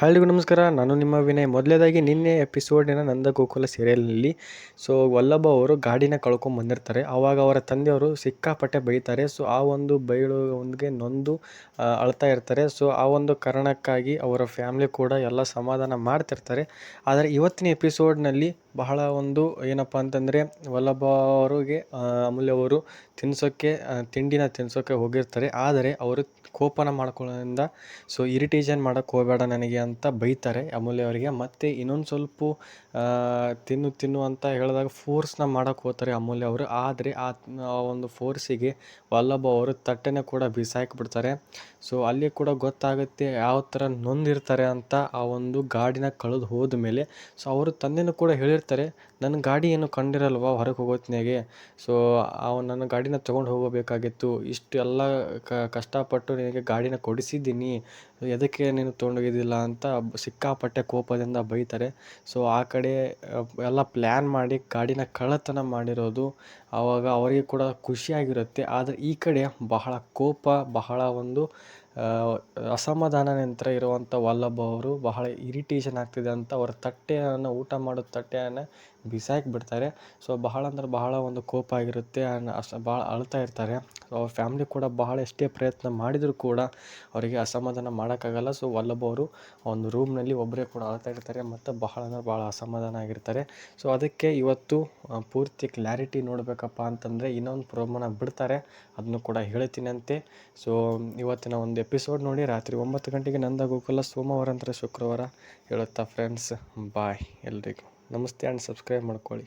ಎಲ್ರಿಗೂ ನಮಸ್ಕಾರ. ನಾನು ನಿಮ್ಮ ವಿನಯ್. ಮೊದಲನೇದಾಗಿ ನಿನ್ನೆ ಎಪಿಸೋಡಿನ ನಂದಗೋಕುಲ ಸೀರಿಯಲ್ನಲ್ಲಿ ವಲ್ಲಭ ಅವರು ಗಾಡಿನ ಕಳ್ಕೊಂಡು ಬಂದಿರ್ತಾರೆ. ಆವಾಗ ಅವರ ತಂದೆಯವರು ಸಿಕ್ಕಾಪಟ್ಟೆ ಬೈತಾರೆ. ಆ ಒಂದು ಒಂದಿಗೆ ನೊಂದು ಅಳ್ತಾ ಇರ್ತಾರೆ. ಆ ಒಂದು ಕಾರಣಕ್ಕಾಗಿ ಅವರ ಫ್ಯಾಮಿಲಿ ಕೂಡ ಎಲ್ಲ ಸಮಾಧಾನ ಮಾಡ್ತಿರ್ತಾರೆ. ಆದರೆ ಇವತ್ತಿನ ಎಪಿಸೋಡ್ನಲ್ಲಿ ಬಹಳ ಒಂದು ಏನಪ್ಪ ಅಂತಂದರೆ, ವಲ್ಲಭ ಅವರಿಗೆ ಅಮೂಲ್ಯ ಅವರು ತಿಂಡಿನ ತಿನ್ಸೋಕ್ಕೆ ಹೋಗಿರ್ತಾರೆ. ಆದರೆ ಅವರು ಕೋಪನ ಮಾಡ್ಕೊಳ್ಳೋದ್ರಿಂದ ಇರಿಟೇಷನ್ ಮಾಡೋಕ್ಕೆ ಹೋಗಬೇಡ ನನಗೆ ಅಂತ ಬೈತಾರೆ ಅಮೂಲ್ಯ ಅವರಿಗೆ. ಮತ್ತು ಇನ್ನೊಂದು ಸ್ವಲ್ಪ ತಿನ್ನು ಅಂತ ಹೇಳಿದಾಗ ಫೋರ್ಸ್ನ ಮಾಡೋಕ್ಕೆ ಹೋಗ್ತಾರೆ ಅಮೂಲ್ಯ ಅವರು. ಆದರೆ ಆ ಒಂದು ಫೋರ್ಸಿಗೆ ವಲ್ಲಭ ಅವರು ತಟ್ಟೆನ ಕೂಡ ಬಿಸಾಕಿಬಿಡ್ತಾರೆ. ಅಲ್ಲಿ ಕೂಡ ಗೊತ್ತಾಗುತ್ತೆ ಯಾವ ಥರ ನೊಂದಿರ್ತಾರೆ ಅಂತ ಆ ಒಂದು ಗಾಡಿನ ಕಳೆದು ಹೋದ ಮೇಲೆ. ಅವರು ತಂದೆನೂ ಕೂಡ ಹೇಳಿರ್ತಾರೆ, ನನ್ನ ಗಾಡಿ ಏನು ಕಂಡಿರಲ್ವ ಹೊರಗೆ ಹೋಗೋತ್ನಾಗೆ. ನನ್ನ ಗಾಡಿನ ತೊಗೊಂಡು ಹೋಗಬೇಕಾಗಿತ್ತು, ಇಷ್ಟು ಎಲ್ಲ ಕಷ್ಟಪಟ್ಟು ನಿನಗೆ ಗಾಡಿನ ಕೊಡಿಸಿದ್ದೀನಿ, ಎದಕ್ಕೆ ನೀನು ತೊಗೊಂಡೋಗಿದ್ದಿಲ್ಲ ಅಂತ ಸಿಕ್ಕಾಪಟ್ಟೆ ಕೋಪದಿಂದ ಬೈತಾರೆ. ಆ ಕಡೆ ಎಲ್ಲ ಪ್ಲ್ಯಾನ್ ಮಾಡಿ ಗಾಡಿನ ಕಳ್ಳತನ ಮಾಡಿರೋದು. ಆವಾಗ ಅವರಿಗೆ ಕೂಡ ಖುಷಿಯಾಗಿರುತ್ತೆ. ಆದರೆ ಈ ಕಡೆ ಬಹಳ ಕೋಪ, ಬಹಳ ಒಂದು ಅಸಮಾಧಾನ ನಂತರ ಇರುವಂಥ ವಲ್ಲಭ ಅವರು ಬಹಳ ಇರಿಟೇಷನ್ ಆಗ್ತಿದೆ ಅಂತ ಅವರ ತಟ್ಟೆಯನ್ನು, ಊಟ ಮಾಡೋ ತಟ್ಟೆಯನ್ನು ಬಿಸಾಕಿಬಿಡ್ತಾರೆ. ಬಹಳ ಅಂದ್ರೆ ಬಹಳ ಒಂದು ಕೋಪ ಆಗಿರುತ್ತೆ. ಭಾಳ ಅಳ್ತಾ ಇರ್ತಾರೆ. ಅವ್ರ ಫ್ಯಾಮ್ಲಿ ಕೂಡ ಬಹಳ ಎಷ್ಟೇ ಪ್ರಯತ್ನ ಮಾಡಿದರೂ ಕೂಡ ಅವರಿಗೆ ಅಸಮಾಧಾನ ಮಾಡೋಕ್ಕಾಗಲ್ಲ. ವಲ್ಲಭ ಅವರು ಒಂದು ರೂಮ್ನಲ್ಲಿ ಒಬ್ಬರೇ ಕೂಡ ಅಳ್ತಾ ಇರ್ತಾರೆ ಮತ್ತು ಬಹಳ ಅಂದ್ರೆ ಭಾಳ ಅಸಮಾಧಾನ ಆಗಿರ್ತಾರೆ. ಅದಕ್ಕೆ ಇವತ್ತು ಪೂರ್ತಿ ಕ್ಲಾರಿಟಿ ನೋಡಬೇಕಪ್ಪ ಅಂತಂದರೆ ಇನ್ನೊಂದು ಪ್ರೋಮೋನ ಬಿಡ್ತಾರೆ, ಅದನ್ನು ಕೂಡ ಹೇಳ್ತೀನಿ ಅಂತೆ. ಇವತ್ತಿನ ಒಂದು ಎಪಿಸೋಡ್ ನೋಡಿ ರಾತ್ರಿ 9 ಗಂಟೆಗೆ ನಂದಗೋಕುಲ, ಸೋಮವಾರ ನಂತರ ಶುಕ್ರವಾರ ಹೇಳುತ್ತಾ ಫ್ರೆಂಡ್ಸ್, ಬಾಯ್ ಎಲ್ರಿಗೂ. ನಮಸ್ತೆ ಆ್ಯಂಡ್ ಸಬ್ಸ್ಕ್ರೈಬ್ ಮಾಡ್ಕೊಳ್ಳಿ.